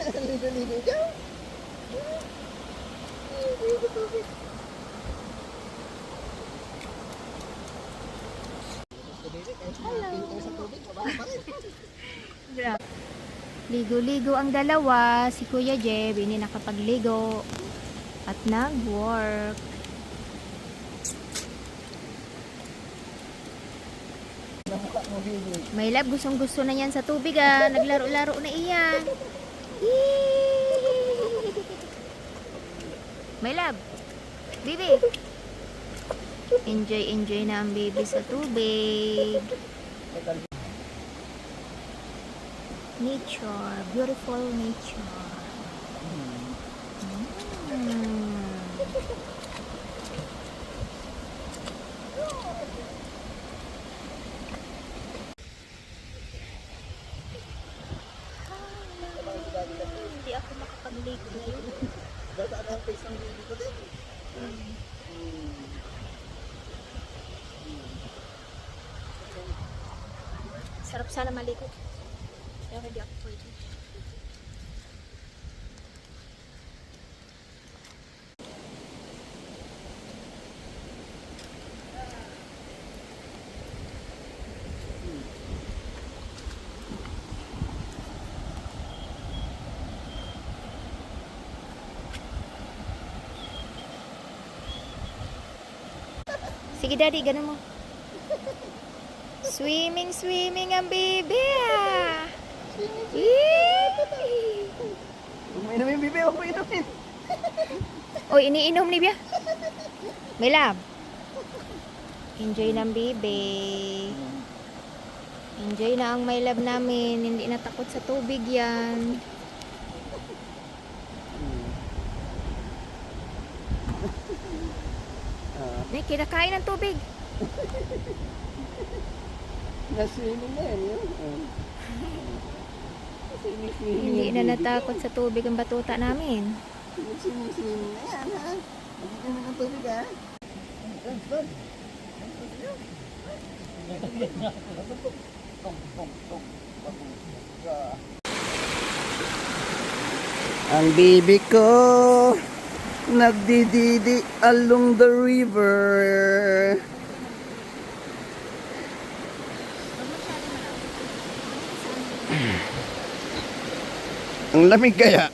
Ligo-ligo ka? Ligo tubig. Hello. Ligo-ligo ang dalawa. Si Kuya Jeb, hindi nakapagligo. At nag-work. May love, gustong-gusto na yan sa tubig ah. Naglaro-laro na iyan. May love. Baby. Enjoy na ang baby sa tubig. Nature. Beautiful nature. Hindi ako makapag-ligo ngayon. Bata na ang face ng baby ko din. Sarap sana malikot. Pero hindi ako pwede. Sige daddy, ganun mo. Swimming ang baby ah. Uminom yung bibi, huwag mo inumin. Oy, iniinom ni Bia. May love. Enjoy ng baby. Enjoy na ang my love namin. Hindi na takot sa tubig yan. May kinakain ng tubig. Naswimming na yan yun. Hindi na natakot sa tubig ang batuta namin. Swimming na yan ha. Hindi na ng tubig ha. Ang baby ko nagdididi along the river. Ang lamig kaya.